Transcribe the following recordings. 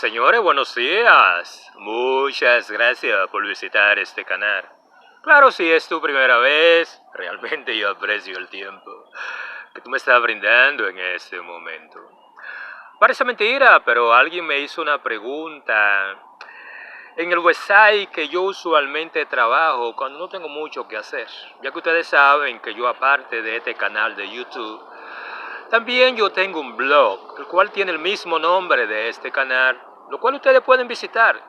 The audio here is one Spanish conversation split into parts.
Señores, buenos días. Muchas gracias por visitar este canal. Claro, si es tu primera vez, realmente yo aprecio el tiempo que tú me estás brindando en este momento. Parece mentira, pero alguien me hizo una pregunta en el website que yo usualmente trabajo cuando no tengo mucho que hacer. Ya que ustedes saben que yo, aparte de este canal de YouTube, también yo tengo un blog, el cual tiene el mismo nombre de este canal, lo cual ustedes pueden visitar,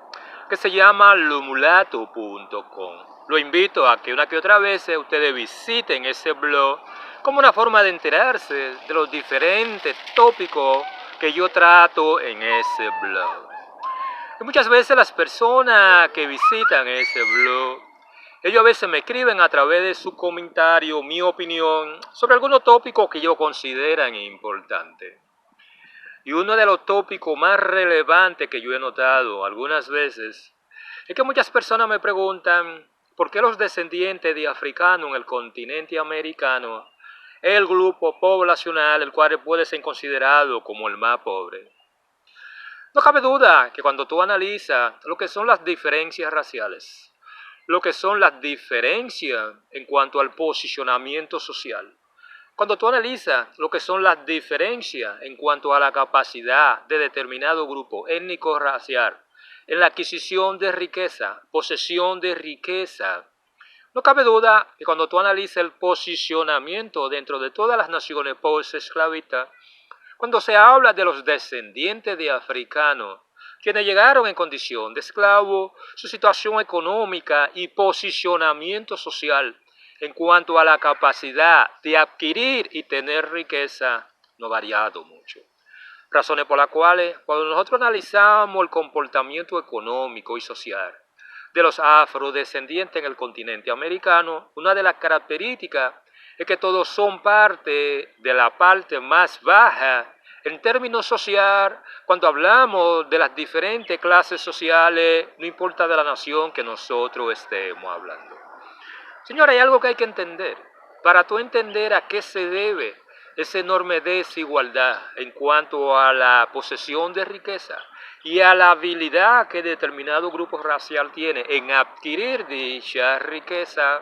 que se llama lumulato.com. Lo invito a que una que otra vez ustedes visiten ese blog como una forma de enterarse de los diferentes tópicos que yo trato en ese blog. Y muchas veces las personas que visitan ese blog, ellos a veces me escriben a través de su comentario mi opinión sobre algunos tópicos que ellos consideran importantes. Y uno de los tópicos más relevantes que yo he notado algunas veces es que muchas personas me preguntan por qué los descendientes de africanos en el continente americano es el grupo poblacional el cual puede ser considerado como el más pobre. No cabe duda que cuando tú analizas lo que son las diferencias raciales, lo que son las diferencias en cuanto al posicionamiento social, cuando tú analizas lo que son las diferencias en cuanto a la capacidad de determinado grupo étnico-racial en la adquisición de riqueza, posesión de riqueza, no cabe duda que cuando tú analizas el posicionamiento dentro de todas las naciones post-esclavistas, cuando se habla de los descendientes de africanos, quienes llegaron en condición de esclavo, su situación económica y posicionamiento social en cuanto a la capacidad de adquirir y tener riqueza no ha variado mucho. Razones por las cuales, cuando nosotros analizamos el comportamiento económico y social de los afrodescendientes en el continente americano, una de las características es que todos son parte de la parte más baja en términos social. Cuando hablamos de las diferentes clases sociales, no importa de la nación que nosotros estemos hablando. Señora, hay algo que hay que entender. Para tú entender a qué se debe esa enorme desigualdad en cuanto a la posesión de riqueza y a la habilidad que determinado grupo racial tiene en adquirir dicha riqueza,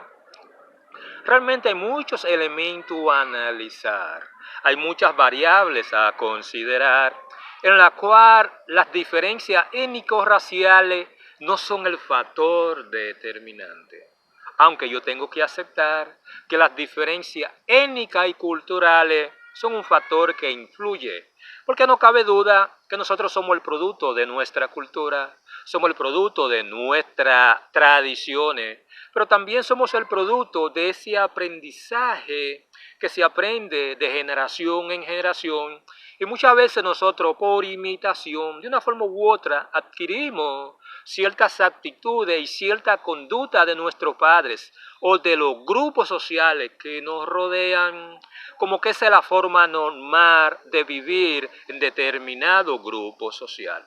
realmente hay muchos elementos a analizar, hay muchas variables a considerar, en la cual las diferencias étnico-raciales no son el factor determinante. Aunque yo tengo que aceptar que las diferencias étnicas y culturales son un factor que influye, porque no cabe duda que nosotros somos el producto de nuestra cultura, somos el producto de nuestras tradiciones, pero también somos el producto de ese aprendizaje que se aprende de generación en generación, y muchas veces nosotros por imitación, de una forma u otra, adquirimos ciertas actitudes y cierta conducta de nuestros padres o de los grupos sociales que nos rodean, como que esa es la forma normal de vivir en determinado grupo social.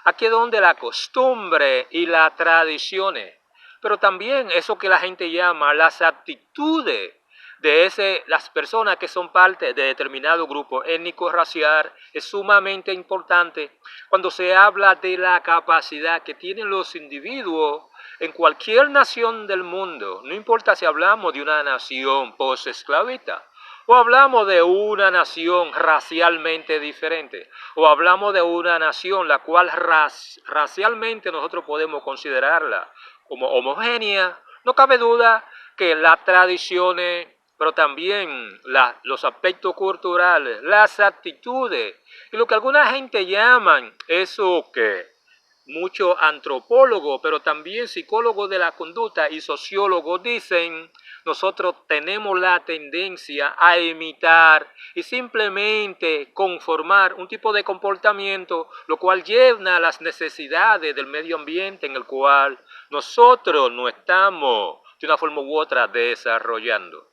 Aquí es donde la costumbre y las tradiciones, pero también eso que la gente llama las actitudes de las personas que son parte de determinado grupo étnico-racial es sumamente importante cuando se habla de la capacidad que tienen los individuos en cualquier nación del mundo. No importa si hablamos de una nación post-esclavista, o hablamos de una nación racialmente diferente, o hablamos de una nación la cual racialmente nosotros podemos considerarla como homogénea. No cabe duda que las tradiciones, pero también los aspectos culturales, las actitudes, y lo que alguna gente llaman eso que muchos antropólogos, pero también psicólogos de la conducta y sociólogos dicen, nosotros tenemos la tendencia a imitar y simplemente conformar un tipo de comportamiento, lo cual llena a las necesidades del medio ambiente en el cual nosotros no estamos de una forma u otra desarrollando.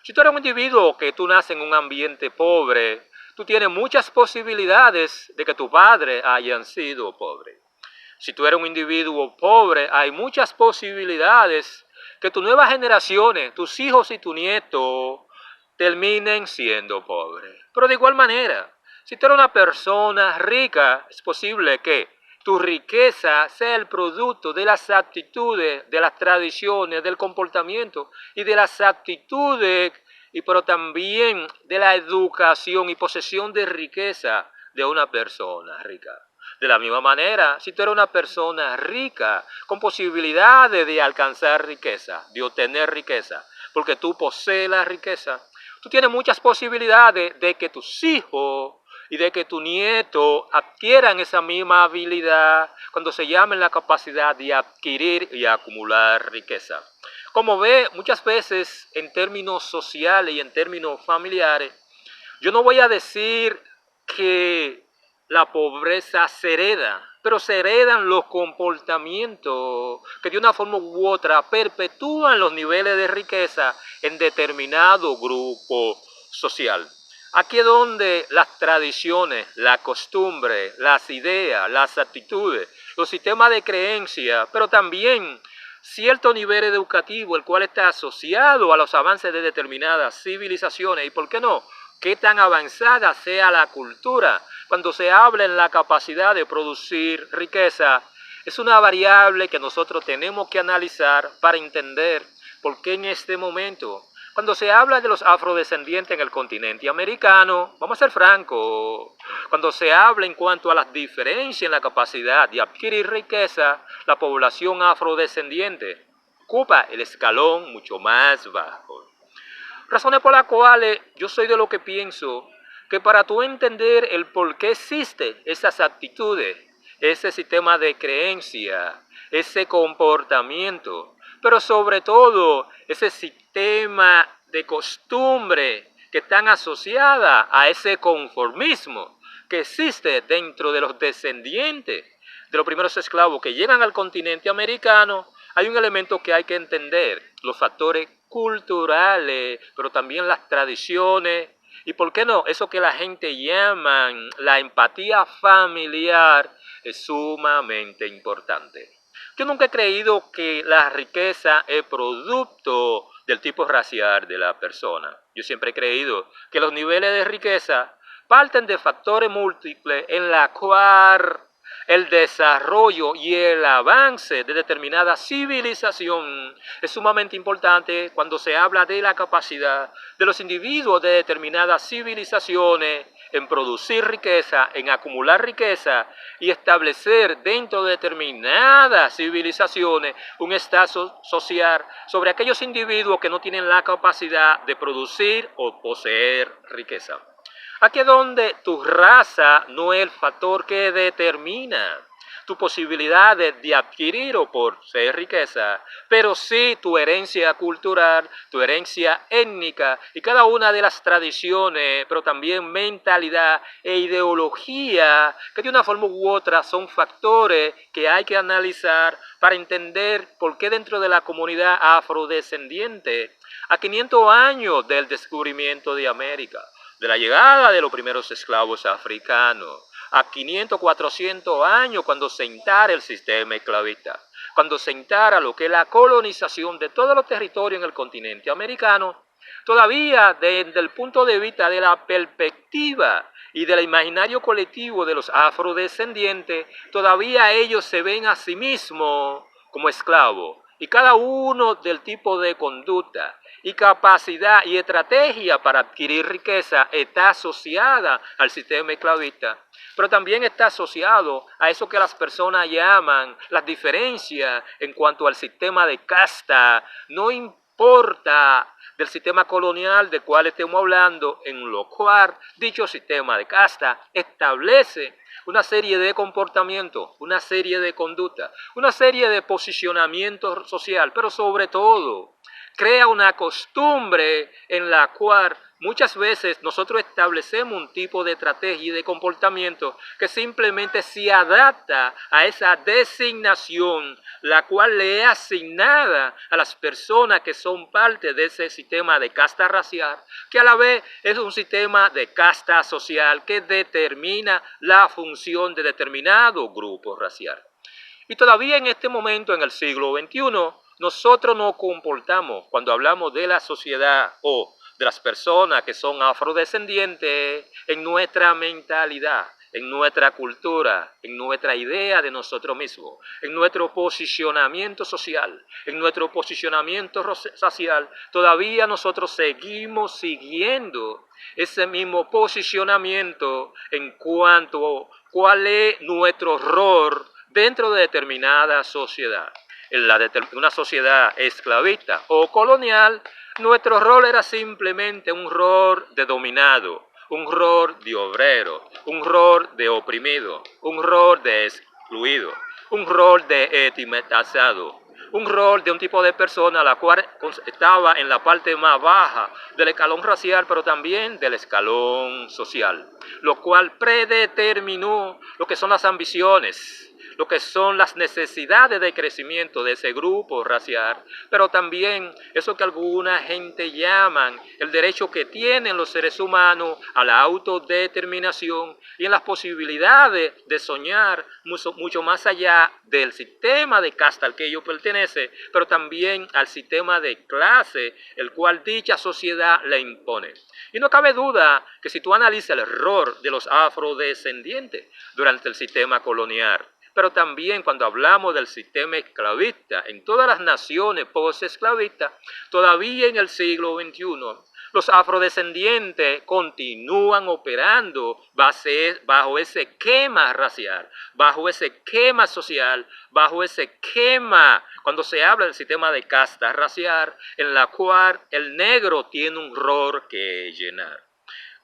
Si tú eres un individuo que tú naces en un ambiente pobre, tú tienes muchas posibilidades de que tus padres hayan sido pobres. Si tú eres un individuo pobre, hay muchas posibilidades que tus nuevas generaciones, tus hijos y tus nietos, terminen siendo pobres. Pero de igual manera, si tú eres una persona rica, es posible que tu riqueza sea el producto de las actitudes, de las tradiciones, del comportamiento y de las actitudes, pero también de la educación y posesión de riqueza de una persona rica. De la misma manera, si tú eres una persona rica, con posibilidades de alcanzar riqueza, de obtener riqueza, porque tú posees la riqueza, tú tienes muchas posibilidades de que tus hijos y de que tu nieto adquieran esa misma habilidad cuando se llame la capacidad de adquirir y acumular riqueza. Como ve, muchas veces en términos sociales y en términos familiares, yo no voy a decir que la pobreza se hereda, pero se heredan los comportamientos que de una forma u otra perpetúan los niveles de riqueza en determinado grupo social. Aquí es donde las tradiciones, la costumbre, las ideas, las actitudes, los sistemas de creencia, pero también cierto nivel educativo, el cual está asociado a los avances de determinadas civilizaciones y, ¿por qué no?, qué tan avanzada sea la cultura cuando se habla en la capacidad de producir riqueza, es una variable que nosotros tenemos que analizar para entender por qué en este momento, cuando se habla de los afrodescendientes en el continente americano, vamos a ser francos, cuando se habla en cuanto a las diferencias en la capacidad de adquirir riqueza, la población afrodescendiente ocupa el escalón mucho más bajo. Razones por las cuales yo soy de lo que pienso que para tú entender el por qué existen esas actitudes, ese sistema de creencia, ese comportamiento, pero sobre todo ese sistema de costumbre que están asociadas a ese conformismo que existe dentro de los descendientes de los primeros esclavos que llegan al continente americano, hay un elemento que hay que entender, los factores culturales, pero también las tradiciones, y por qué no, eso que la gente llama la empatía familiar es sumamente importante. Yo nunca he creído que la riqueza es producto del tipo racial de la persona. Yo siempre he creído que los niveles de riqueza parten de factores múltiples en la cual el desarrollo y el avance de determinada civilización es sumamente importante cuando se habla de la capacidad de los individuos de determinadas civilizaciones en producir riqueza, en acumular riqueza y establecer dentro de determinadas civilizaciones un estatus social sobre aquellos individuos que no tienen la capacidad de producir o poseer riqueza. Aquí es donde tu raza no es el factor que determina tu posibilidad de adquirir o poseer riqueza, pero sí tu herencia cultural, tu herencia étnica y cada una de las tradiciones, pero también mentalidad e ideología que de una forma u otra son factores que hay que analizar para entender por qué dentro de la comunidad afrodescendiente, a 500 años del descubrimiento de América, de la llegada de los primeros esclavos africanos, a 500, 400 años cuando se instara el sistema esclavista, cuando se instara lo que es la colonización de todos los territorios en el continente americano, todavía desde el punto de vista de la perspectiva y del imaginario colectivo de los afrodescendientes, todavía ellos se ven a sí mismos como esclavos, y cada uno del tipo de conducta y capacidad y estrategia para adquirir riqueza está asociada al sistema esclavista, pero también está asociado a eso que las personas llaman las diferencias en cuanto al sistema de casta. No importa del sistema colonial del cual estemos hablando, en lo cual dicho sistema de casta establece una serie de comportamientos, una serie de conductas, una serie de posicionamiento social, pero sobre todo crea una costumbre en la cual muchas veces nosotros establecemos un tipo de estrategia y de comportamiento que simplemente se adapta a esa designación, la cual le es asignada a las personas que son parte de ese sistema de casta racial, que a la vez es un sistema de casta social que determina la función de determinado grupo racial. Y todavía en este momento, en el siglo XXI, nosotros nos comportamos, cuando hablamos de la sociedad o de las personas que son afrodescendientes, en nuestra mentalidad, en nuestra cultura, en nuestra idea de nosotros mismos, en nuestro posicionamiento social, en nuestro posicionamiento racial, todavía nosotros seguimos siguiendo ese mismo posicionamiento en cuanto a cuál es nuestro rol dentro de determinada sociedad. En una sociedad esclavista o colonial, nuestro rol era simplemente un rol de dominado, un rol de obrero, un rol de oprimido, un rol de excluido, un rol de estigmatizado, un rol de un tipo de persona la cual estaba en la parte más baja del escalón racial, pero también del escalón social, lo cual predeterminó lo que son las ambiciones, lo que son las necesidades de crecimiento de ese grupo racial, pero también eso que alguna gente llaman el derecho que tienen los seres humanos a la autodeterminación y en las posibilidades de soñar mucho más allá del sistema de casta al que ellos pertenecen, pero también al sistema de clase el cual dicha sociedad le impone. Y no cabe duda que si tú analizas el error de los afrodescendientes durante el sistema colonial, pero también cuando hablamos del sistema esclavista, en todas las naciones post-esclavistas, todavía en el siglo XXI, los afrodescendientes continúan operando bajo ese esquema racial, bajo ese esquema social, bajo ese esquema, cuando se habla del sistema de casta racial, en la cual el negro tiene un rol que llenar.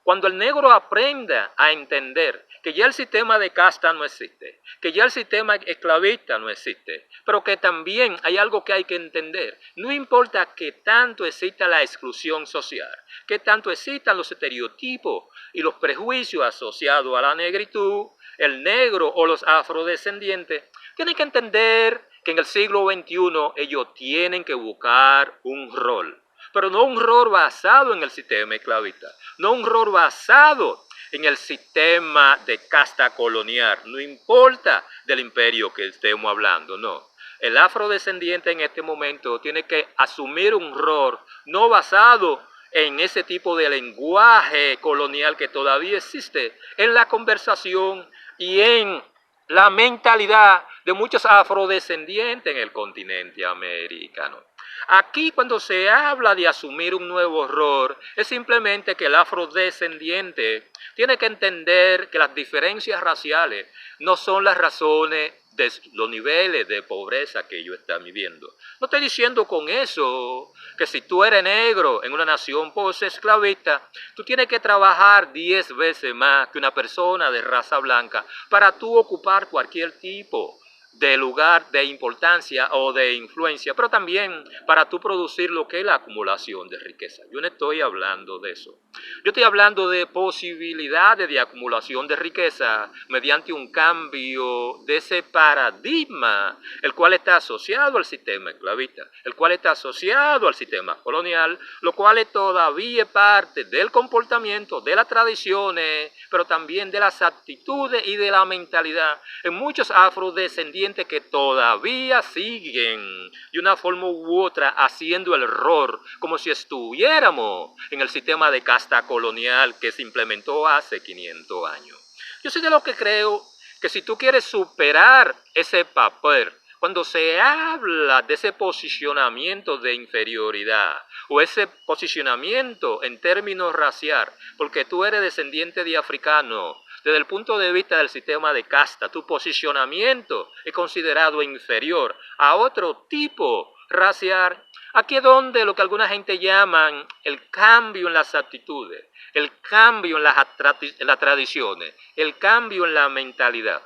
Cuando el negro aprenda a entender que ya el sistema de casta no existe, que ya el sistema esclavista no existe, pero que también hay algo que hay que entender. No importa que tanto exista la exclusión social, que tanto existan los estereotipos y los prejuicios asociados a la negritud, el negro o los afrodescendientes, tienen que entender que en el siglo XXI ellos tienen que buscar un rol, pero no un rol basado en el sistema esclavista, no un rol basado en el sistema de casta colonial, no importa del imperio que estemos hablando, no. El afrodescendiente en este momento tiene que asumir un rol no basado en ese tipo de lenguaje colonial que todavía existe en la conversación y en la mentalidad de muchos afrodescendientes en el continente americano. Aquí cuando se habla de asumir un nuevo rol, es simplemente que el afrodescendiente tiene que entender que las diferencias raciales no son las razones de los niveles de pobreza que ellos están viviendo. No estoy diciendo con eso que si tú eres negro en una nación post-esclavista, tú tienes que trabajar 10 veces más que una persona de raza blanca para tú ocupar cualquier tipo de lugar de importancia o de influencia, pero también para tú producir lo que es la acumulación de riqueza. Yo no estoy hablando de eso. Yo estoy hablando de posibilidades de acumulación de riqueza mediante un cambio de ese paradigma, el cual está asociado al sistema esclavista, el cual está asociado al sistema colonial, lo cual es todavía parte del comportamiento, de las tradiciones, pero también de las actitudes y de la mentalidad en muchos afrodescendientes que todavía siguen de una forma u otra haciendo el error como si estuviéramos en el sistema de casta colonial que se implementó hace 500 años. Yo soy de lo que creo que si tú quieres superar ese papel, cuando se habla de ese posicionamiento de inferioridad o ese posicionamiento en términos racial, porque tú eres descendiente de africano, desde el punto de vista del sistema de casta, tu posicionamiento es considerado inferior a otro tipo racial. Aquí es donde lo que alguna gente llaman el cambio en las actitudes, el cambio en las tradiciones, el cambio en la mentalidad,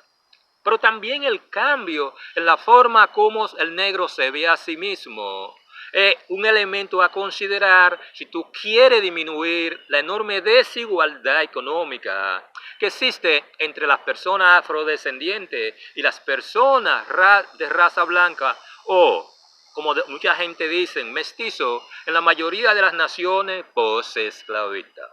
pero también el cambio en la forma como el negro se ve a sí mismo. Es un elemento a considerar si tú quieres disminuir la enorme desigualdad económica que existe entre las personas afrodescendientes y las personas de raza blanca o, como mucha gente dice, mestizo, en la mayoría de las naciones post-esclavistas.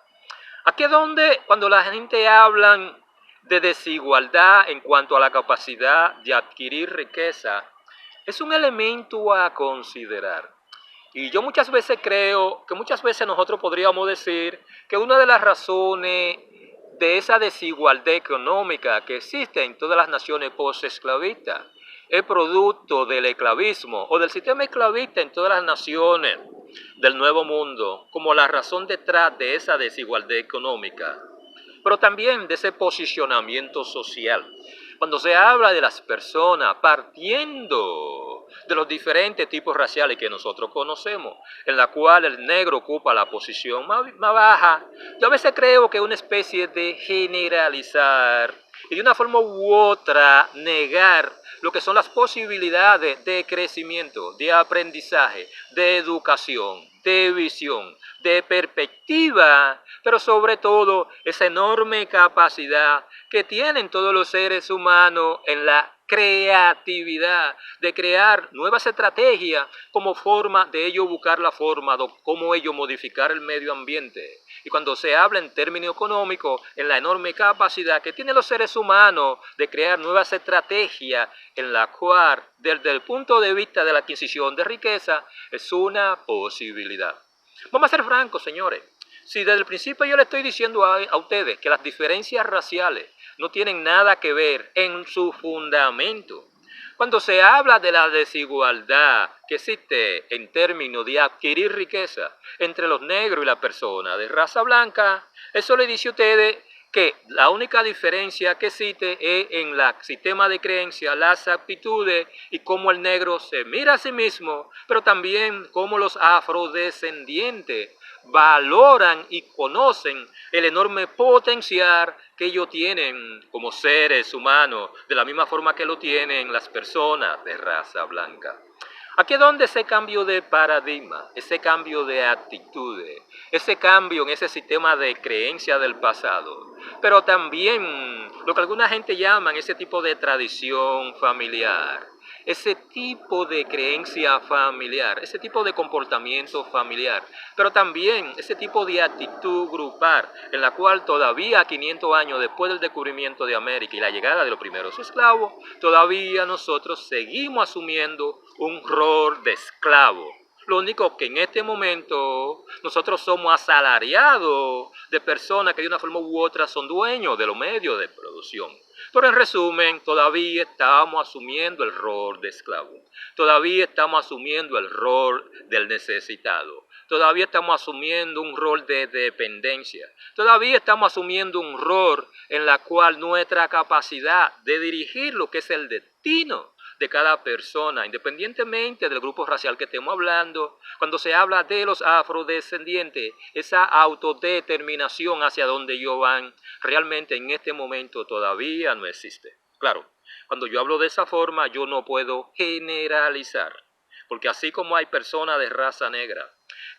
Aquí es donde cuando la gente habla de desigualdad en cuanto a la capacidad de adquirir riqueza, es un elemento a considerar. Y yo muchas veces creo que muchas veces nosotros podríamos decir que una de las razones de esa desigualdad económica que existe en todas las naciones post-esclavistas. Es producto del esclavismo o del sistema esclavista en todas las naciones del Nuevo Mundo como la razón detrás de esa desigualdad económica, pero también de ese posicionamiento social. Cuando se habla de las personas partiendo de los diferentes tipos raciales que nosotros conocemos, en la cual el negro ocupa la posición más baja, yo a veces creo que es una especie de generalizar y de una forma u otra negar lo que son las posibilidades de crecimiento, de aprendizaje, de educación, de visión, de perspectiva, pero sobre todo esa enorme capacidad que tienen todos los seres humanos en la creatividad, de crear nuevas estrategias como forma de ello buscar la forma de cómo ello modificar el medio ambiente. Y cuando se habla en términos económicos, en la enorme capacidad que tienen los seres humanos de crear nuevas estrategias en la cual, desde el punto de vista de la adquisición de riqueza, es una posibilidad. Vamos a ser francos, señores. Si desde el principio yo le estoy diciendo a ustedes que las diferencias raciales no tienen nada que ver en su fundamento, cuando se habla de la desigualdad que existe en términos de adquirir riqueza entre los negros y la persona de raza blanca, eso le dice a ustedes que la única diferencia que existe es en el sistema de creencias, las aptitudes y cómo el negro se mira a sí mismo, pero también cómo los afrodescendientes valoran y conocen el enorme potencial que ellos tienen como seres humanos, de la misma forma que lo tienen las personas de raza blanca. Aquí es donde ese cambio de paradigma, ese cambio de actitudes, ese cambio en ese sistema de creencia del pasado, pero también lo que alguna gente llaman ese tipo de tradición familiar, ese tipo de creencia familiar, ese tipo de comportamiento familiar, pero también ese tipo de actitud grupal en la cual todavía 500 años después del descubrimiento de América y la llegada de los primeros esclavos, todavía nosotros seguimos asumiendo un rol de esclavo. Lo único que en este momento nosotros somos asalariados de personas que de una forma u otra son dueños de los medios de producción. Pero en resumen, todavía estamos asumiendo el rol de esclavo. Todavía estamos asumiendo el rol del necesitado. Todavía estamos asumiendo un rol de dependencia. Todavía estamos asumiendo un rol en la cual nuestra capacidad de dirigir lo que es el destino de cada persona, independientemente del grupo racial que estemos hablando, cuando se habla de los afrodescendientes, esa autodeterminación hacia donde ellos van, realmente en este momento todavía no existe. Claro, cuando yo hablo de esa forma, yo no puedo generalizar, porque así como hay personas de raza negra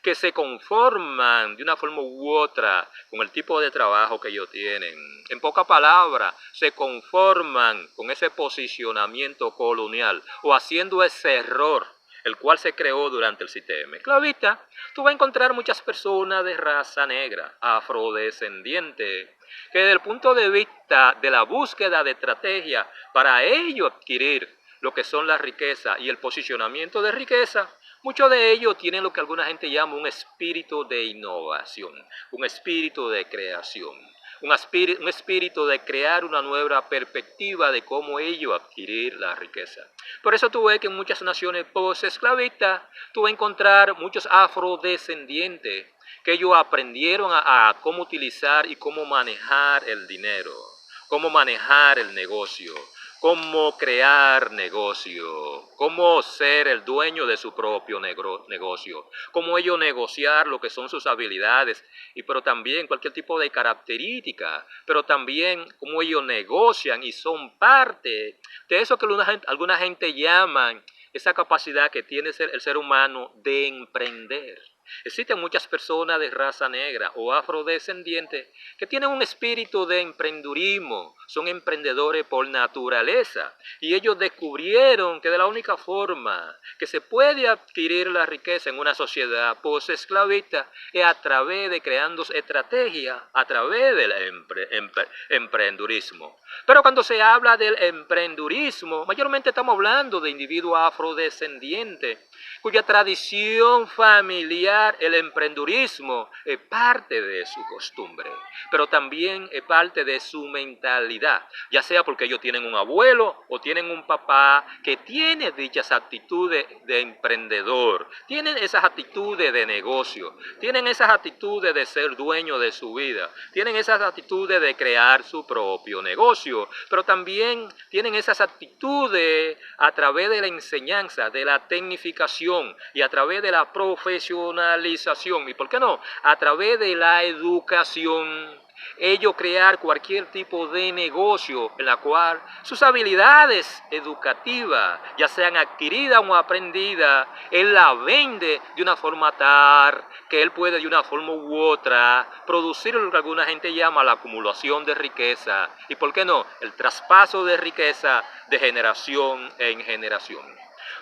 que se conforman de una forma u otra con el tipo de trabajo que ellos tienen, en pocas palabras, se conforman con ese posicionamiento colonial o haciendo ese error, el cual se creó durante el sistema esclavista, tú vas a encontrar muchas personas de raza negra, afrodescendientes, que desde el punto de vista de la búsqueda de estrategia para ello adquirir lo que son las riquezas y el posicionamiento de riqueza, muchos de ellos tienen lo que alguna gente llama un espíritu de innovación, un espíritu de creación, un espíritu de crear una nueva perspectiva de cómo ellos adquirir la riqueza. Por eso tú ves que en muchas naciones post-esclavistas tú vas a encontrar muchos afrodescendientes que ellos aprendieron a cómo utilizar y cómo manejar el dinero, cómo manejar el negocio, cómo crear negocio, cómo ser el dueño de su propio negocio, cómo ellos negociar lo que son sus habilidades, pero también cualquier tipo de característica, pero también cómo ellos negocian y son parte de eso que alguna gente llama esa capacidad que tiene el ser humano de emprender. Existen muchas personas de raza negra o afrodescendientes que tienen un espíritu de emprendurismo, son emprendedores por naturaleza y ellos descubrieron que de la única forma que se puede adquirir la riqueza en una sociedad post-esclavista es a través de creando estrategias, a través del emprendurismo. Pero cuando se habla del emprendurismo, mayormente estamos hablando de individuos afrodescendientes cuya tradición familiar comunidad el emprendurismo es parte de su costumbre, pero también es parte de su mentalidad, ya sea porque ellos tienen un abuelo o tienen un papá que tiene dichas actitudes de emprendedor, tienen esas actitudes de negocio, tienen esas actitudes de ser dueño de su vida, tienen esas actitudes de crear su propio negocio, pero también tienen esas actitudes a través de la enseñanza, de la tecnificación y a través de la profesionalización, y por qué no, a través de la educación, ellos crear cualquier tipo de negocio en la cual sus habilidades educativas, ya sean adquiridas o aprendidas, él la vende de una forma tal que él puede de una forma u otra producir lo que alguna gente llama la acumulación de riqueza y, ¿por qué no?, el traspaso de riqueza de generación en generación.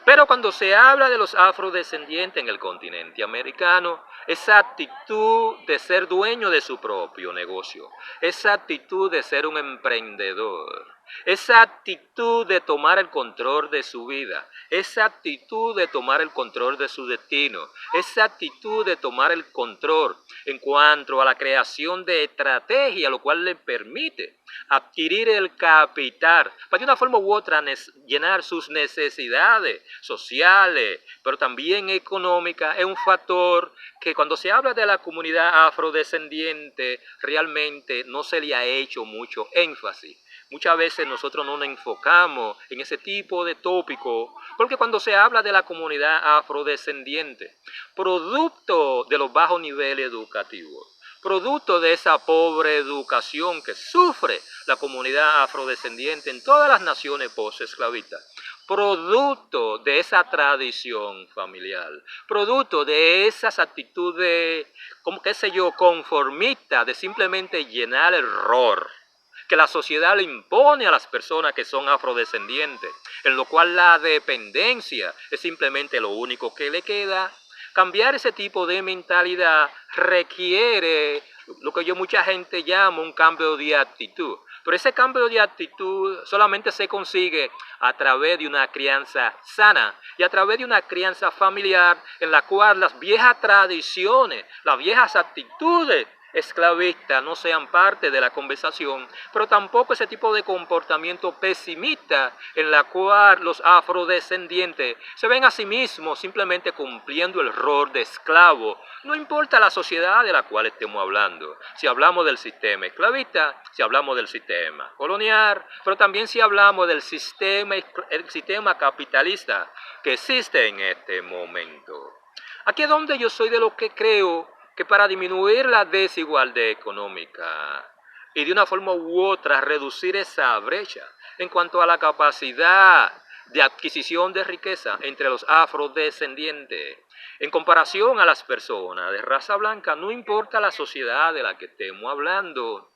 Pero cuando se habla de los afrodescendientes en el continente americano, esa actitud de ser dueño de su propio negocio, esa actitud de ser un emprendedor, esa actitud de tomar el control de su vida, esa actitud de tomar el control de su destino, esa actitud de tomar el control en cuanto a la creación de estrategia, lo cual le permite adquirir el capital para de una forma u otra llenar sus necesidades sociales, pero también económicas, es un factor que cuando se habla de la comunidad afrodescendiente realmente no se le ha hecho mucho énfasis. Muchas veces nosotros no nos enfocamos en ese tipo de tópico, porque cuando se habla de la comunidad afrodescendiente, producto de los bajos niveles educativos, producto de esa pobre educación que sufre la comunidad afrodescendiente en todas las naciones post-esclavistas, producto de esa tradición familiar, producto de esas actitudes, como qué sé yo, conformistas, de simplemente llenar el rol que la sociedad le impone a las personas que son afrodescendientes, en lo cual la dependencia es simplemente lo único que le queda. Cambiar ese tipo de mentalidad requiere lo que mucha gente llama un cambio de actitud. Pero ese cambio de actitud solamente se consigue a través de una crianza sana y a través de una crianza familiar en la cual las viejas tradiciones, las viejas actitudes esclavistas no sean parte de la conversación, pero tampoco ese tipo de comportamiento pesimista en la cual los afrodescendientes se ven a sí mismos simplemente cumpliendo el rol de esclavo. No importa la sociedad de la cual estemos hablando, si hablamos del sistema esclavista, si hablamos del sistema colonial, pero también si hablamos del el sistema capitalista que existe en este momento. Aquí es donde yo soy de lo que creo que para disminuir la desigualdad económica y de una forma u otra reducir esa brecha en cuanto a la capacidad de adquisición de riqueza entre los afrodescendientes, en comparación a las personas de raza blanca, no importa la sociedad de la que estemos hablando,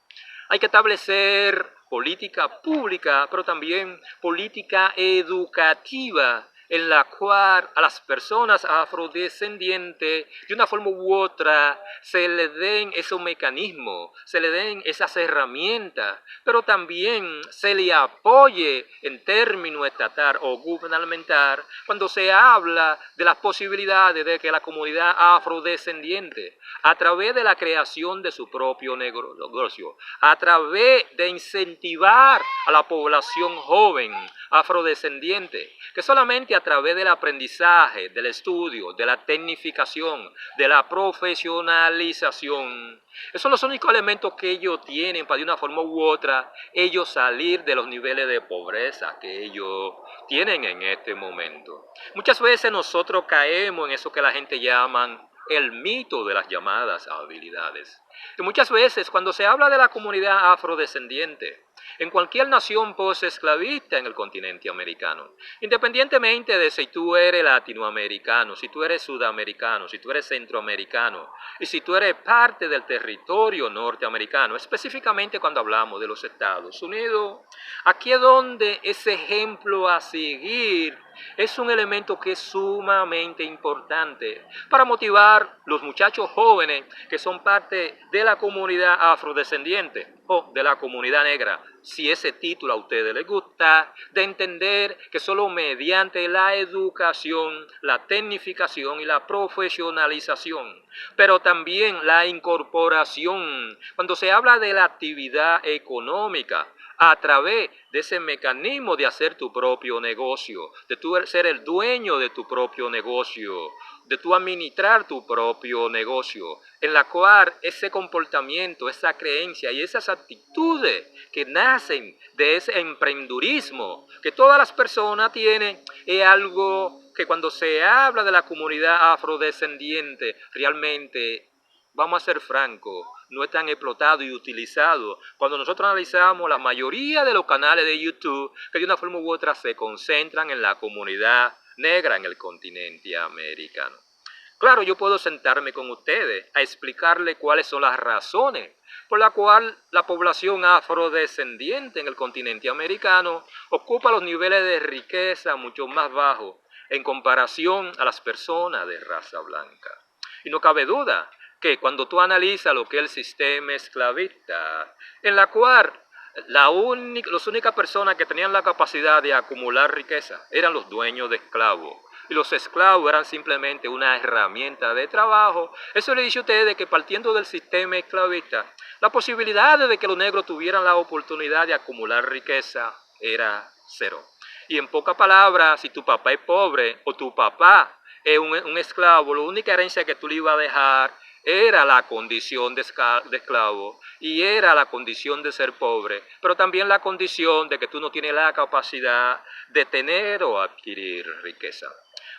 hay que establecer política pública, pero también política educativa en la cual a las personas afrodescendientes de una forma u otra se le den esos mecanismos, se le den esas herramientas, pero también se le apoye en términos estatal o gubernamental cuando se habla de las posibilidades de que la comunidad afrodescendiente, a través de la creación de su propio negocio, a través de incentivar a la población joven afrodescendiente, que solamente a través del aprendizaje, del estudio, de la tecnificación, de la profesionalización, esos son los únicos elementos que ellos tienen para de una forma u otra ellos salir de los niveles de pobreza que ellos tienen en este momento. Muchas veces nosotros caemos en eso que la gente llama el mito de las llamadas habilidades. Y muchas veces cuando se habla de la comunidad afrodescendiente, en cualquier nación post-esclavista en el continente americano, independientemente de si tú eres latinoamericano, si tú eres sudamericano, si tú eres centroamericano y si tú eres parte del territorio norteamericano, específicamente cuando hablamos de los Estados Unidos, aquí es donde ese ejemplo a seguir es un elemento que es sumamente importante para motivar los muchachos jóvenes que son parte de la comunidad afrodescendiente o de la comunidad negra, si ese título a ustedes les gusta, de entender que solo mediante la educación, la tecnificación y la profesionalización, pero también la incorporación, cuando se habla de la actividad económica, a través de ese mecanismo de hacer tu propio negocio, de tú ser el dueño de tu propio negocio, de tú administrar tu propio negocio, en la cual ese comportamiento, esa creencia y esas actitudes que nacen de ese emprendurismo que todas las personas tienen, es algo que cuando se habla de la comunidad afrodescendiente, realmente, vamos a ser francos, no es tan explotado y utilizado. Cuando nosotros analizamos la mayoría de los canales de YouTube, que de una forma u otra se concentran en la comunidad negra en el continente americano. Claro, yo puedo sentarme con ustedes a explicarles cuáles son las razones por las cuales la población afrodescendiente en el continente americano ocupa los niveles de riqueza mucho más bajos en comparación a las personas de raza blanca. Y no cabe duda que cuando tú analizas lo que es el sistema esclavista, en la cual las únicas personas que tenían la capacidad de acumular riqueza eran los dueños de esclavos, y los esclavos eran simplemente una herramienta de trabajo. Eso le dice a ustedes que partiendo del sistema esclavista, la posibilidad de que los negros tuvieran la oportunidad de acumular riqueza era cero. Y en pocas palabras, si tu papá es pobre o tu papá es un esclavo, la única herencia que tú le ibas a dejar era la condición de esclavo y era la condición de ser pobre, pero también la condición de que tú no tienes la capacidad de tener o adquirir riqueza.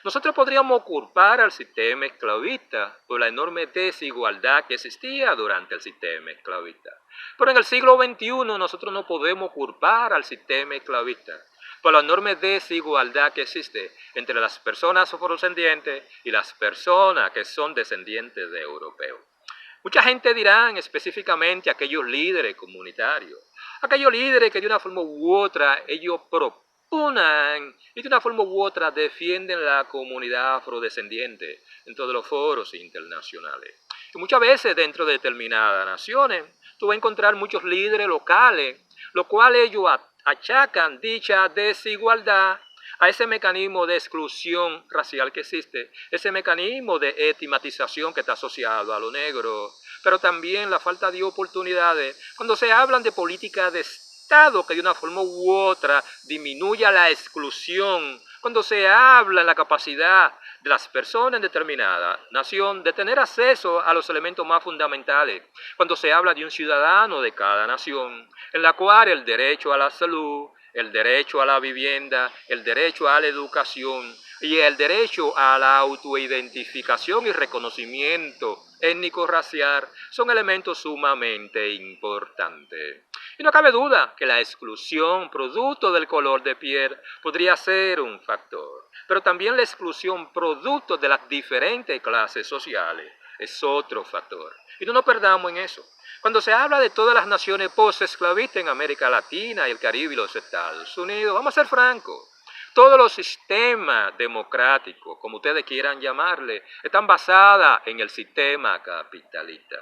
Nosotros podríamos culpar al sistema esclavista por la enorme desigualdad que existía durante el sistema esclavista. Pero en el siglo XXI nosotros no podemos culpar al sistema esclavista por la enorme desigualdad que existe entre las personas afrodescendientes y las personas que son descendientes de europeos. Mucha gente dirán específicamente aquellos líderes comunitarios, aquellos líderes que de una forma u otra ellos proponen y de una forma u otra defienden la comunidad afrodescendiente en todos los foros internacionales. Y muchas veces dentro de determinadas naciones tú vas a encontrar muchos líderes locales, los cuales ellos achacan dicha desigualdad a ese mecanismo de exclusión racial que existe, ese mecanismo de estigmatización que está asociado a lo negro, pero también la falta de oportunidades. Cuando se hablan de política de Estado que de una forma u otra disminuya la exclusión, cuando se habla en la capacidad de las personas en determinada nación de tener acceso a los elementos más fundamentales, cuando se habla de un ciudadano de cada nación, en la cual el derecho a la salud, el derecho a la vivienda, el derecho a la educación y el derecho a la autoidentificación y reconocimiento étnico-racial son elementos sumamente importantes. Y no cabe duda que la exclusión producto del color de piel podría ser un factor, pero también la exclusión producto de las diferentes clases sociales es otro factor. Y no nos perdamos en eso. Cuando se habla de todas las naciones post-esclavistas en América Latina y el Caribe y los Estados Unidos, vamos a ser francos, todos los sistemas democráticos, como ustedes quieran llamarle, están basados en el sistema capitalista.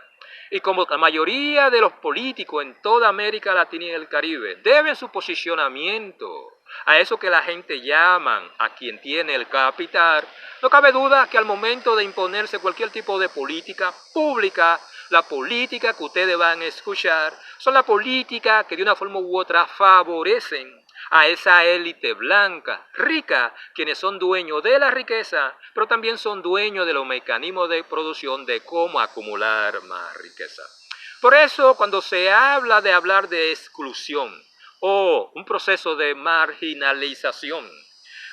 Y como la mayoría de los políticos en toda América Latina y el Caribe deben su posicionamiento a eso que la gente llaman a quien tiene el capital, no cabe duda que al momento de imponerse cualquier tipo de política pública, la política que ustedes van a escuchar son las políticas que de una forma u otra favorecen a esa élite blanca, rica, quienes son dueños de la riqueza, pero también son dueños de los mecanismos de producción de cómo acumular más riqueza. Por eso, cuando se habla de exclusión o un proceso de marginalización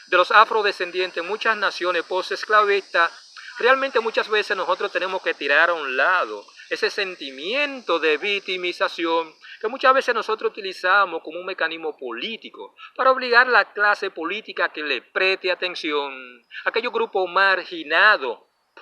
de los afrodescendientes en muchas naciones post-esclavistas, realmente muchas veces nosotros tenemos que tirar a un lado ese sentimiento de victimización que muchas veces nosotros utilizamos como un mecanismo político para obligar a la clase política a que le preste atención a aquellos grupos marginados,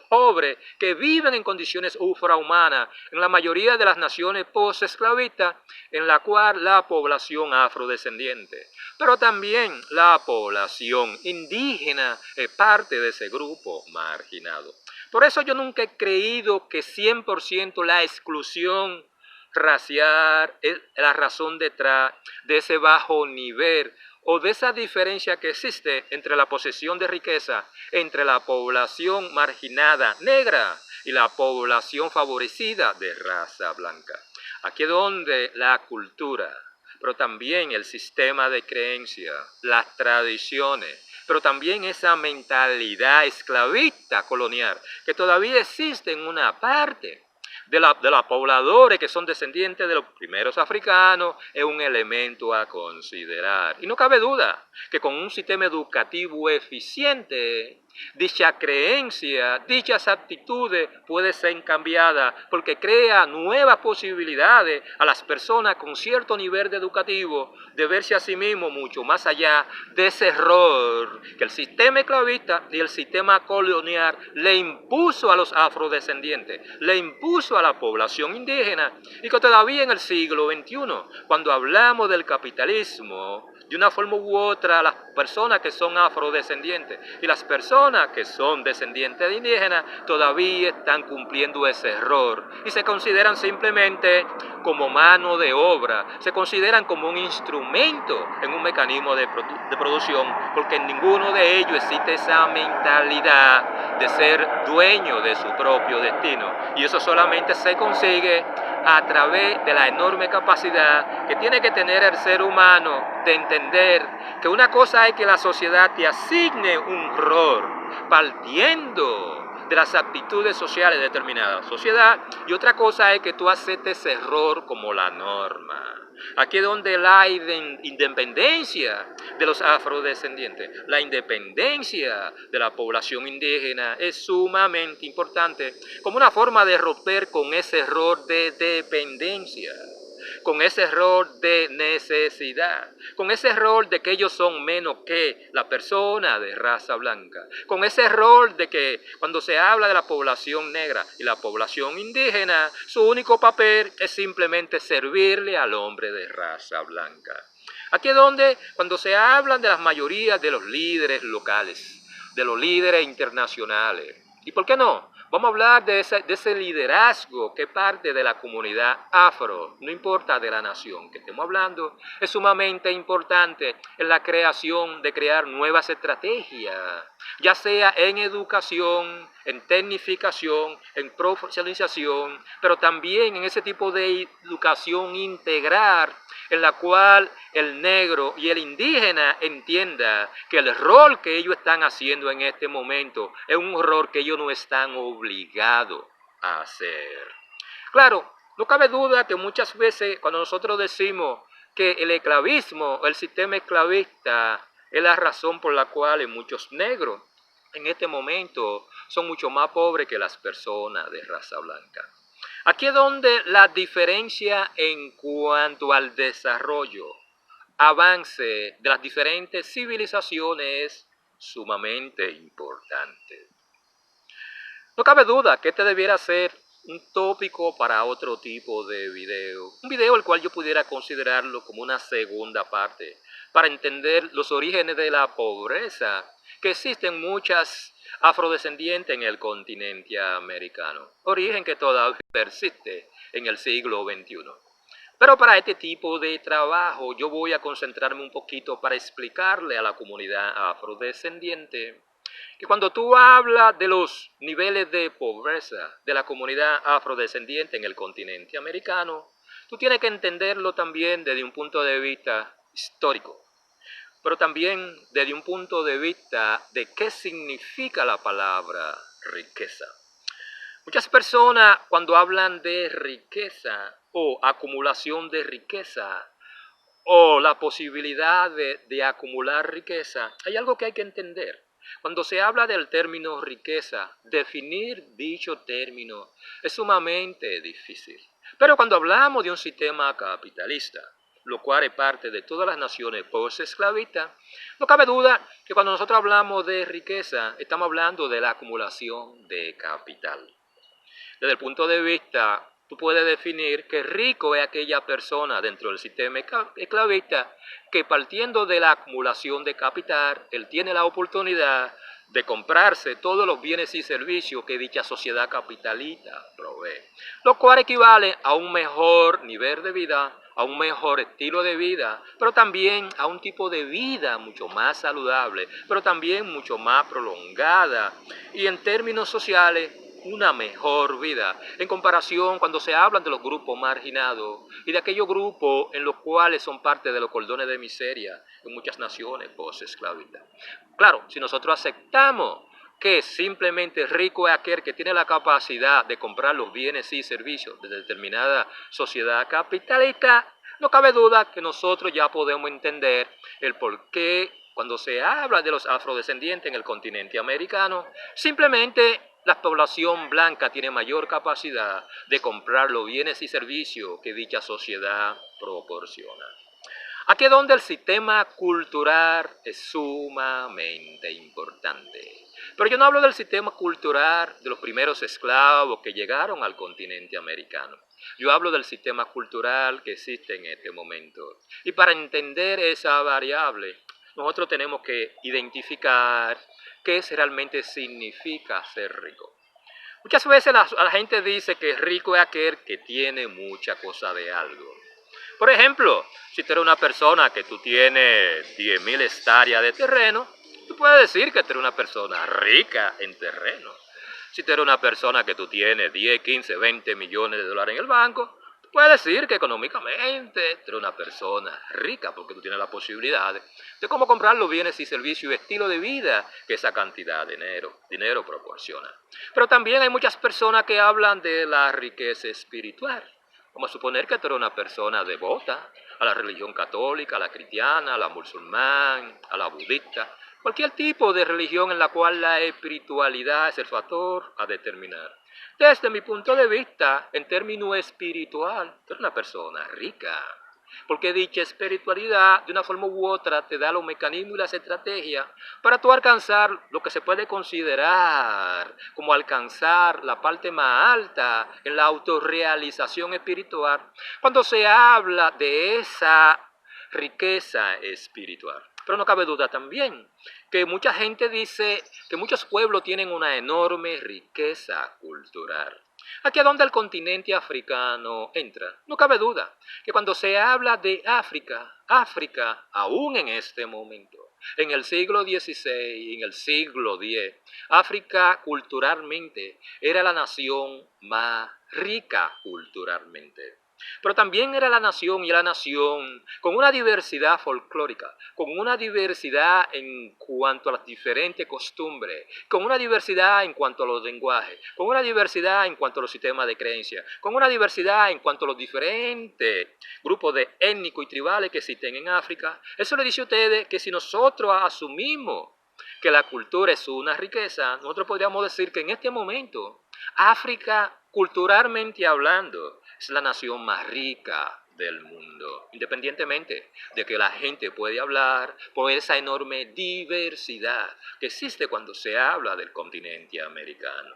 pobres, que viven en condiciones infrahumanas en la mayoría de las naciones post-esclavistas, en la cual la población afrodescendiente, pero también la población indígena es parte de ese grupo marginado. Por eso yo nunca he creído que 100% la exclusión racial es la razón detrás de ese bajo nivel o de esa diferencia que existe entre la posesión de riqueza entre la población marginada negra y la población favorecida de raza blanca. Aquí es donde la cultura, pero también el sistema de creencia, las tradiciones, pero también esa mentalidad esclavista colonial que todavía existe en una parte de los pobladores que son descendientes de los primeros africanos es un elemento a considerar. Y no cabe duda que con un sistema educativo eficiente, dicha creencia, dichas actitudes pueden ser cambiadas porque crea nuevas posibilidades a las personas con cierto nivel educativo de verse a sí mismos mucho más allá de ese error que el sistema esclavista y el sistema colonial le impuso a los afrodescendientes, le impuso a la población indígena y que todavía en el siglo XXI, cuando hablamos del capitalismo, de una forma u otra, las personas que son afrodescendientes y las personas que son descendientes de indígenas todavía están cumpliendo ese error y se consideran simplemente como mano de obra, se consideran como un instrumento en un mecanismo de producción, porque en ninguno de ellos existe esa mentalidad de ser dueño de su propio destino. Y eso solamente se consigue a través de la enorme capacidad que tiene que tener el ser humano de entender que una cosa es que la sociedad te asigne un rol partiendo de las actitudes sociales determinadas de la sociedad y otra cosa es que tú aceptes ese error como la norma. Aquí es donde la independencia de los afrodescendientes, la independencia de la población indígena es sumamente importante como una forma de romper con ese error de dependencia, con ese error de necesidad, con ese error de que ellos son menos que la persona de raza blanca, con ese error de que cuando se habla de la población negra y la población indígena, su único papel es simplemente servirle al hombre de raza blanca. Aquí es donde, cuando se hablan de las mayorías de los líderes locales, de los líderes internacionales, ¿y por qué no? Vamos a hablar de ese liderazgo que parte de la comunidad afro, no importa de la nación que estemos hablando, es sumamente importante en la creación de crear nuevas estrategias, ya sea en educación, en tecnificación, en profesionalización, pero también en ese tipo de educación integral en la cual el negro y el indígena entienda que el rol que ellos están haciendo en este momento es un rol que ellos no están obligados a hacer. Claro, no cabe duda que muchas veces cuando nosotros decimos que el esclavismo, el sistema esclavista, es la razón por la cual muchos negros en este momento son mucho más pobres que las personas de raza blanca. Aquí es donde la diferencia en cuanto al desarrollo, avance de las diferentes civilizaciones es sumamente importante. No cabe duda que este debiera ser un tópico para otro tipo de video. Un video el cual yo pudiera considerarlo como una segunda parte para entender los orígenes de la pobreza que existen muchas afrodescendientes en el continente americano. Origen que todavía persiste en el siglo XXI. Pero para este tipo de trabajo yo voy a concentrarme un poquito para explicarle a la comunidad afrodescendiente que cuando tú hablas de los niveles de pobreza de la comunidad afrodescendiente en el continente americano, tú tienes que entenderlo también desde un punto de vista histórico, pero también desde un punto de vista de qué significa la palabra riqueza. Muchas personas cuando hablan de riqueza o acumulación de riqueza o la posibilidad de acumular riqueza, hay algo que hay que entender. Cuando se habla del término riqueza, definir dicho término es sumamente difícil. Pero cuando hablamos de un sistema capitalista, lo cual es parte de todas las naciones post-esclavistas, no cabe duda que cuando nosotros hablamos de riqueza, estamos hablando de la acumulación de capital. Desde el punto de vista, tú puedes definir que rico es aquella persona dentro del sistema esclavista que partiendo de la acumulación de capital, él tiene la oportunidad de comprarse todos los bienes y servicios que dicha sociedad capitalista provee, lo cual equivale a un mejor nivel de vida, a un mejor estilo de vida, pero también a un tipo de vida mucho más saludable, pero también mucho más prolongada y en términos sociales una mejor vida, en comparación cuando se hablan de los grupos marginados y de aquellos grupos en los cuales son parte de los cordones de miseria en muchas naciones post-esclavistas. Claro, si nosotros aceptamos que simplemente rico es aquel que tiene la capacidad de comprar los bienes y servicios de determinada sociedad capitalista, no cabe duda que nosotros ya podemos entender el por qué cuando se habla de los afrodescendientes en el continente americano, simplemente la población blanca tiene mayor capacidad de comprar los bienes y servicios que dicha sociedad proporciona. Aquí es donde el sistema cultural es sumamente importante. Pero yo no hablo del sistema cultural de los primeros esclavos que llegaron al continente americano. Yo hablo del sistema cultural que existe en este momento. Y para entender esa variable, nosotros tenemos que identificar qué realmente significa ser rico. Muchas veces la gente dice que rico es aquel que tiene mucha cosa de algo. Por ejemplo, si tú eres una persona que tú tienes 10.000 hectáreas de terreno, tú puedes decir que tú eres una persona rica en terreno. Si tú eres una persona que tú tienes 10, 15, 20 millones de dólares en el banco, tú puedes decir que económicamente tú eres una persona rica porque tú tienes la posibilidad de cómo comprar los bienes y servicios y estilo de vida que esa cantidad de dinero proporciona. Pero también hay muchas personas que hablan de la riqueza espiritual. Vamos a suponer que tú eres una persona devota a la religión católica, a la cristiana, a la musulmán, a la budista, cualquier tipo de religión en la cual la espiritualidad es el factor a determinar. Desde mi punto de vista, en términos espiritual, tú eres una persona rica, porque dicha espiritualidad de una forma u otra te da los mecanismos y las estrategias para tú alcanzar lo que se puede considerar como alcanzar la parte más alta en la autorrealización espiritual cuando se habla de esa riqueza espiritual. Pero no cabe duda también que mucha gente dice que muchos pueblos tienen una enorme riqueza cultural. Aquí es donde el continente africano entra. No cabe duda que cuando se habla de África, África, aún en este momento, en el siglo XVI, en el siglo X, África culturalmente era la nación más rica culturalmente. Pero también era la nación y la nación con una diversidad folclórica, con una diversidad en cuanto a las diferentes costumbres, con una diversidad en cuanto a los lenguajes, con una diversidad en cuanto a los sistemas de creencia, con una diversidad en cuanto a los diferentes grupos de étnicos y tribales que existen en África. Eso le dice a ustedes que si nosotros asumimos que la cultura es una riqueza, nosotros podríamos decir que en este momento África, culturalmente hablando, es la nación más rica del mundo, independientemente de que la gente puede hablar por esa enorme diversidad que existe cuando se habla del continente americano.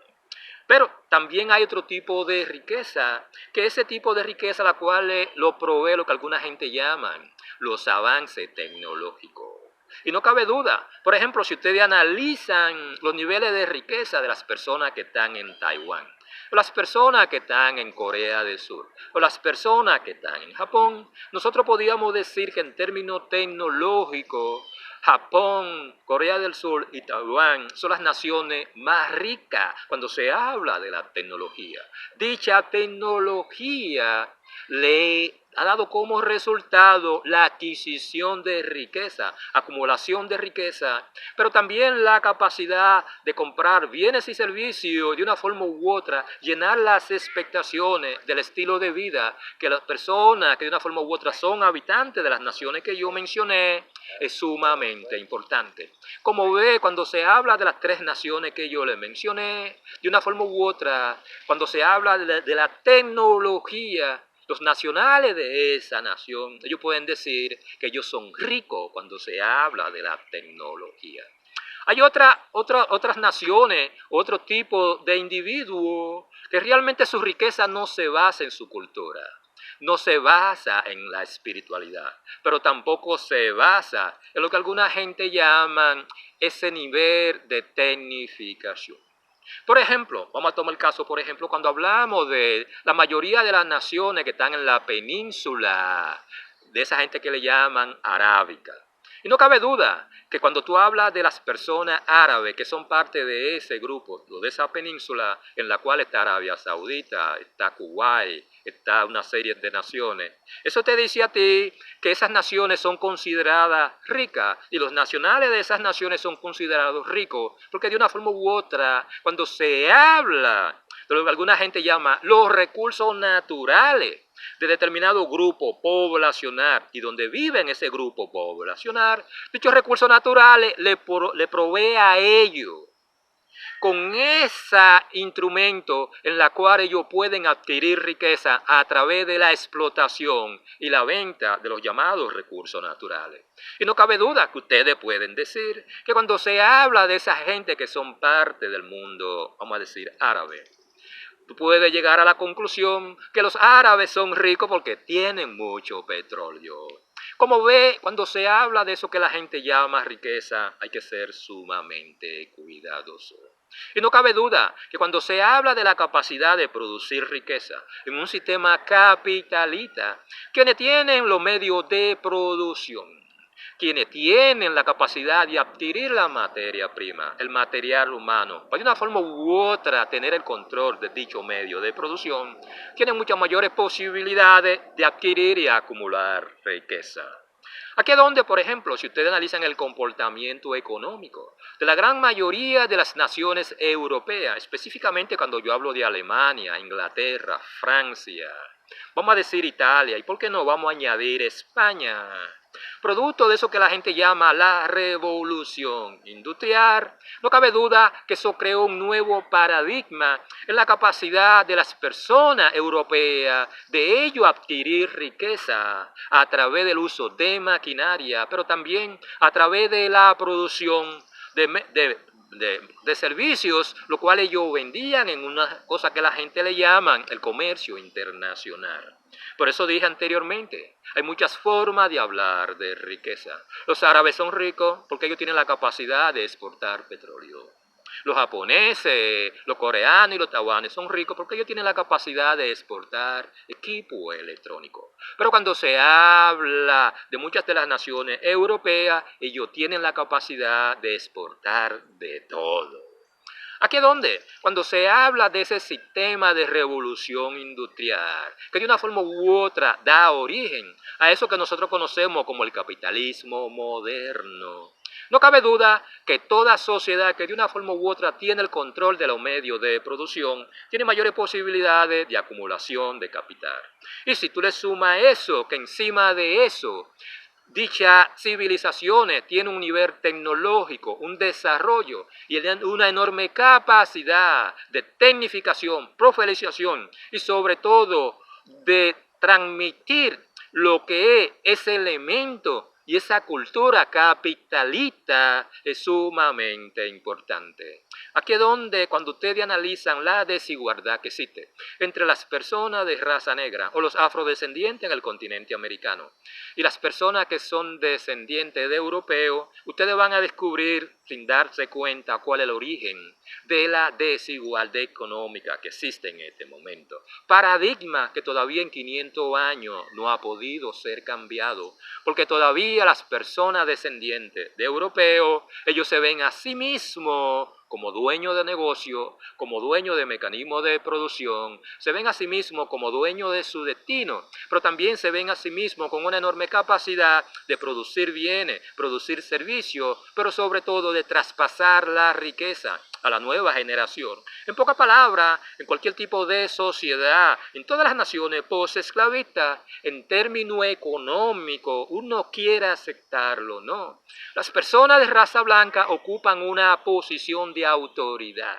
Pero también hay otro tipo de riqueza, que ese tipo de riqueza la cual lo provee lo que alguna gente llaman los avances tecnológicos. Y no cabe duda, por ejemplo, si ustedes analizan los niveles de riqueza de las personas que están en Taiwán, o las personas que están en Corea del Sur, o las personas que están en Japón, nosotros podríamos decir que en términos tecnológicos, Japón, Corea del Sur y Taiwán son las naciones más ricas cuando se habla de la tecnología. Dicha tecnología le ha dado como resultado la adquisición de riqueza, acumulación de riqueza, pero también la capacidad de comprar bienes y servicios de una forma u otra, llenar las expectaciones del estilo de vida que las personas que de una forma u otra son habitantes de las naciones que yo mencioné, es sumamente importante. Como ve, cuando se habla de las tres naciones que yo les mencioné, de una forma u otra, cuando se habla de la tecnología, los nacionales de esa nación, ellos pueden decir que ellos son ricos cuando se habla de la tecnología. Hay otras naciones, otro tipo de individuos que realmente su riqueza no se basa en su cultura. no se basa en la espiritualidad, pero tampoco se basa en lo que alguna gente llaman ese nivel de tecnificación. Por ejemplo, vamos a tomar el caso, por ejemplo, cuando hablamos de la mayoría de las naciones que están en la península, de esa gente que le llaman arábica. Y no cabe duda que cuando tú hablas de las personas árabes que son parte de ese grupo, de esa península en la cual está Arabia Saudita, está Kuwait, está una serie de naciones, eso te dice a ti que esas naciones son consideradas ricas y los nacionales de esas naciones son considerados ricos, porque de una forma u otra, cuando se habla de lo que alguna gente llama los recursos naturales de determinado grupo poblacional y donde vive en ese grupo poblacional, dichos recursos naturales le provee a ellos con ese instrumento en la cual ellos pueden adquirir riqueza a través de la explotación y la venta de los llamados recursos naturales. Y no cabe duda que ustedes pueden decir que cuando se habla de esa gente que son parte del mundo, vamos a decir, árabe, tú puedes llegar a la conclusión que los árabes son ricos porque tienen mucho petróleo. Como ve, cuando se habla de eso que la gente llama riqueza, hay que ser sumamente cuidadoso. Y no cabe duda que cuando se habla de la capacidad de producir riqueza en un sistema capitalista, quienes tienen los medios de producción, quienes tienen la capacidad de adquirir la materia prima, el material humano, para de una forma u otra tener el control de dicho medio de producción, tienen muchas mayores posibilidades de adquirir y acumular riqueza. Aquí es donde, por ejemplo, si ustedes analizan el comportamiento económico de la gran mayoría de las naciones europeas, específicamente cuando yo hablo de Alemania, Inglaterra, Francia, vamos a decir Italia, y por qué no vamos a añadir España, producto de eso que la gente llama la revolución industrial, no cabe duda que eso creó un nuevo paradigma en la capacidad de las personas europeas de ello adquirir riqueza a través del uso de maquinaria, pero también a través de la producción de servicios, lo cual ellos vendían en una cosa que la gente le llaman el comercio internacional. Por eso dije anteriormente, hay muchas formas de hablar de riqueza. Los árabes son ricos porque ellos tienen la capacidad de exportar petróleo. Los japoneses, los coreanos y los taiwaneses son ricos porque ellos tienen la capacidad de exportar equipo electrónico. Pero cuando se habla de muchas de las naciones europeas, ellos tienen la capacidad de exportar de todo. ¿Aquí es donde? Cuando se habla de ese sistema de revolución industrial, que de una forma u otra da origen a eso que nosotros conocemos como el capitalismo moderno. No cabe duda que toda sociedad que de una forma u otra tiene el control de los medios de producción tiene mayores posibilidades de acumulación de capital. Y si tú le sumas eso, que encima de eso, dichas civilizaciones tienen un nivel tecnológico, un desarrollo y una enorme capacidad de tecnificación, profesionalización y sobre todo de transmitir lo que es ese elemento y esa cultura capitalista es sumamente importante. Aquí es donde cuando ustedes analizan la desigualdad que existe entre las personas de raza negra o los afrodescendientes en el continente americano y las personas que son descendientes de europeos, ustedes van a descubrir sin darse cuenta cuál es el origen de la desigualdad económica que existe en este momento. Paradigma que todavía en 500 años no ha podido ser cambiado, porque todavía las personas descendientes de europeos, ellos se ven a sí mismos como dueños de negocio, como dueños de mecanismos de producción, se ven a sí mismos como dueños de su destino, pero también se ven a sí mismos con una enorme capacidad de producir bienes, producir servicios, pero sobre todo de traspasar la riqueza a la nueva generación. En pocas palabras, en cualquier tipo de sociedad, en todas las naciones post-esclavistas, en términos económicos, uno quiere aceptarlo, ¿no? Las personas de raza blanca ocupan una posición de autoridad,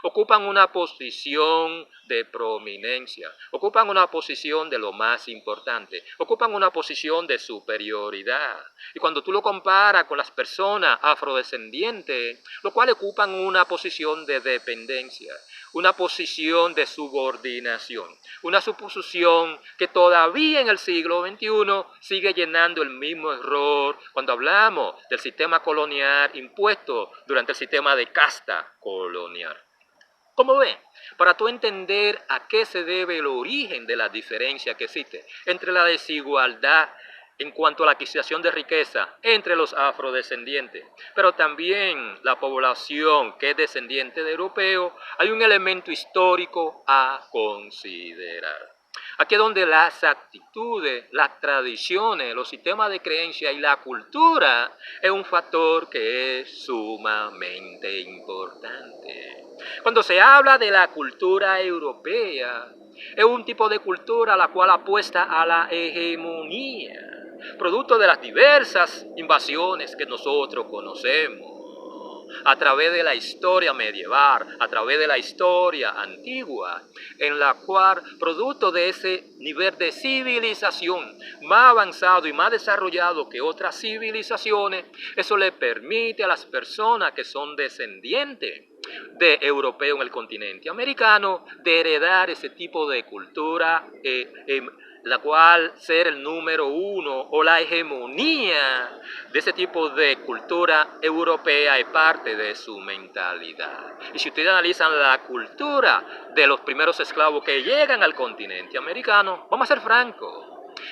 ocupan una posición de prominencia, ocupan una posición de lo más importante, ocupan una posición de superioridad. Y cuando tú lo comparas con las personas afrodescendientes, lo cual ocupan una posición de dependencia, una posición de subordinación, una suposición que todavía en el siglo XXI sigue llenando el mismo error cuando hablamos del sistema colonial impuesto durante el sistema de casta colonial. ¿Cómo ven? Para tú entender a qué se debe el origen de la diferencia que existe entre la desigualdad en cuanto a la adquisición de riqueza entre los afrodescendientes, pero también la población que es descendiente de europeos, hay un elemento histórico a considerar. Aquí es donde las actitudes, las tradiciones, los sistemas de creencia y la cultura es un factor que es sumamente importante. Cuando se habla de la cultura europea, es un tipo de cultura la cual apuesta a la hegemonía, producto de las diversas invasiones que nosotros conocemos a través de la historia medieval, a través de la historia antigua, en la cual, producto de ese nivel de civilización más avanzado y más desarrollado que otras civilizaciones, eso le permite a las personas que son descendientes de europeos en el continente americano de heredar ese tipo de cultura la cual ser el número uno o la hegemonía de ese tipo de cultura europea es parte de su mentalidad. Y si ustedes analizan la cultura de los primeros esclavos que llegan al continente americano, vamos a ser francos,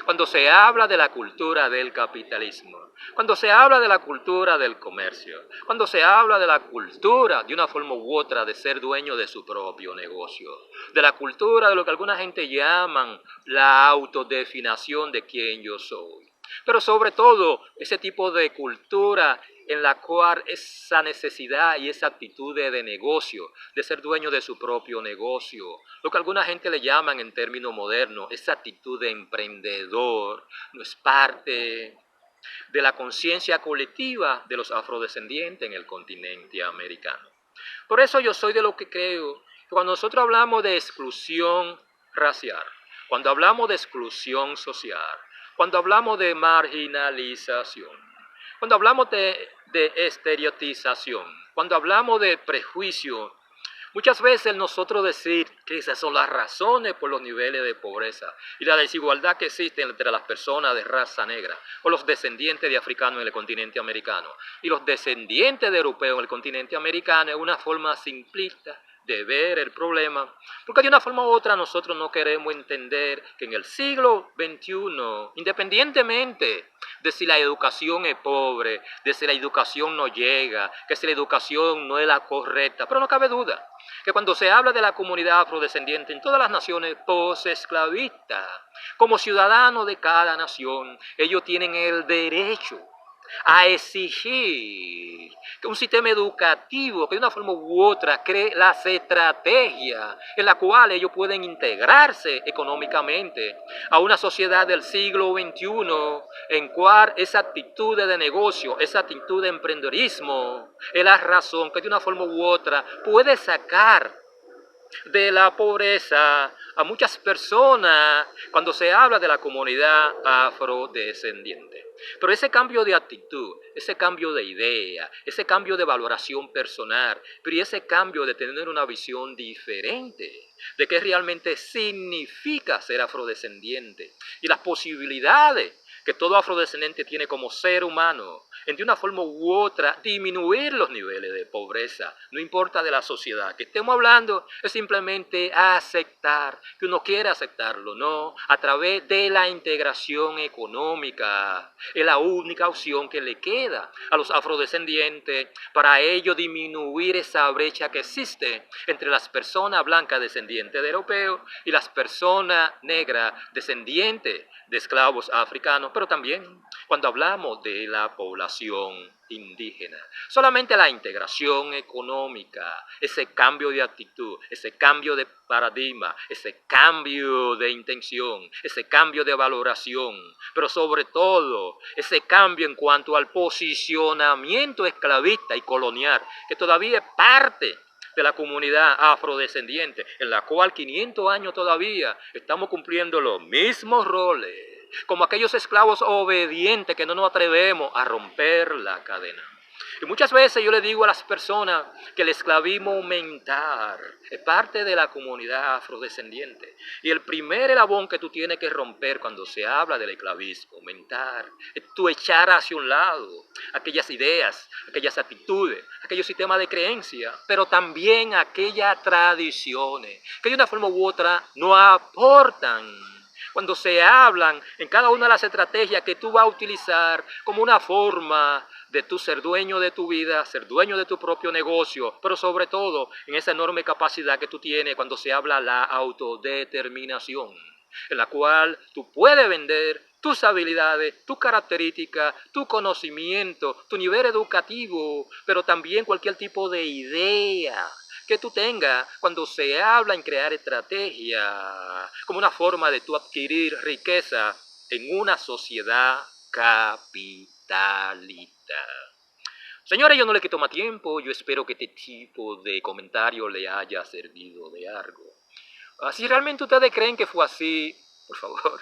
cuando se habla de la cultura del capitalismo, cuando se habla de la cultura del comercio, cuando se habla de la cultura de una forma u otra de ser dueño de su propio negocio, de la cultura de lo que alguna gente llaman la autodefinición de quién yo soy, pero sobre todo ese tipo de cultura en la cual esa necesidad y esa actitud de negocio, de ser dueño de su propio negocio, lo que alguna gente le llaman en términos modernos, esa actitud de emprendedor, no es parte de la conciencia colectiva de los afrodescendientes en el continente americano. Por eso yo soy de lo que creo que cuando nosotros hablamos de exclusión racial, cuando hablamos de exclusión social, cuando hablamos de marginalización, cuando hablamos de estereotización, cuando hablamos de prejuicio, muchas veces nosotros decir que esas son las razones por los niveles de pobreza y la desigualdad que existe entre las personas de raza negra o los descendientes de africanos en el continente americano y los descendientes de europeos en el continente americano es una forma simplista de ver el problema, porque de una forma u otra nosotros no queremos entender que en el siglo XXI, independientemente de si la educación es pobre, de si la educación no llega, que si la educación no es la correcta, pero no cabe duda que cuando se habla de la comunidad afrodescendiente en todas las naciones posesclavistas, como ciudadanos de cada nación, ellos tienen el derecho a exigir que un sistema educativo que de una forma u otra cree las estrategias en la cual ellos pueden integrarse económicamente a una sociedad del siglo XXI en cual esa actitud de negocio, esa actitud de emprendedorismo es la razón que de una forma u otra puede sacar de la pobreza a muchas personas cuando se habla de la comunidad afrodescendiente. Pero ese cambio de actitud, ese cambio de idea, ese cambio de valoración personal, pero y ese cambio de tener una visión diferente de qué realmente significa ser afrodescendiente y las posibilidades que todo afrodescendiente tiene como ser humano, en de una forma u otra disminuir los niveles de pobreza, no importa de la sociedad que estemos hablando, es simplemente aceptar, que uno quiere aceptarlo, no, a través de la integración económica, es la única opción que le queda a los afrodescendientes para ello disminuir esa brecha que existe entre las personas blancas descendientes de europeos y las personas negras descendientes de esclavos africanos, pero también cuando hablamos de la población indígena. Solamente la integración económica, ese cambio de actitud, ese cambio de paradigma, ese cambio de intención, ese cambio de valoración, pero sobre todo ese cambio en cuanto al posicionamiento esclavista y colonial, que todavía es parte de la comunidad afrodescendiente, en la cual 500 años todavía estamos cumpliendo los mismos roles, como aquellos esclavos obedientes que no nos atrevemos a romper la cadena. Y muchas veces yo le digo a las personas que el esclavismo mental es parte de la comunidad afrodescendiente. Y el primer eslabón que tú tienes que romper cuando se habla del esclavismo mental es tú echar hacia un lado aquellas ideas, aquellas actitudes, aquellos sistemas de creencia, pero también aquellas tradiciones que de una forma u otra no aportan cuando se hablan en cada una de las estrategias que tú vas a utilizar como una forma de tú ser dueño de tu vida, ser dueño de tu propio negocio, pero sobre todo en esa enorme capacidad que tú tienes cuando se habla la autodeterminación, en la cual tú puedes vender tus habilidades, tus características, tu conocimiento, tu nivel educativo, pero también cualquier tipo de idea que tú tengas cuando se habla en crear estrategia como una forma de tú adquirir riqueza en una sociedad capitalista. Señores, yo no le quito más tiempo, yo espero que este tipo de comentario le haya servido de algo. Si realmente ustedes creen que fue así, por favor,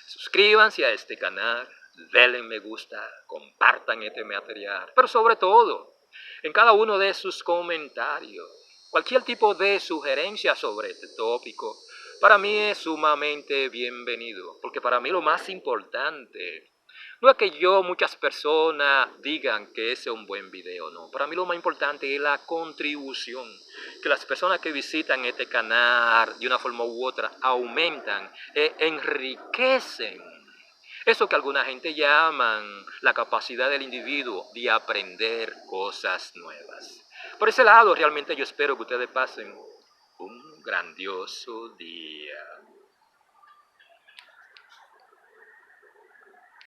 suscríbanse a este canal, denle me gusta, compartan este material, pero sobre todo, en cada uno de sus comentarios, cualquier tipo de sugerencia sobre este tópico, para mí es sumamente bienvenido, porque para mí lo más importante no es que muchas personas digan que ese es un buen video, no. Para mí lo más importante es la contribución, que las personas que visitan este canal de una forma u otra aumentan e enriquecen eso que alguna gente llaman la capacidad del individuo de aprender cosas nuevas. Por ese lado, realmente yo espero que ustedes pasen un grandioso día.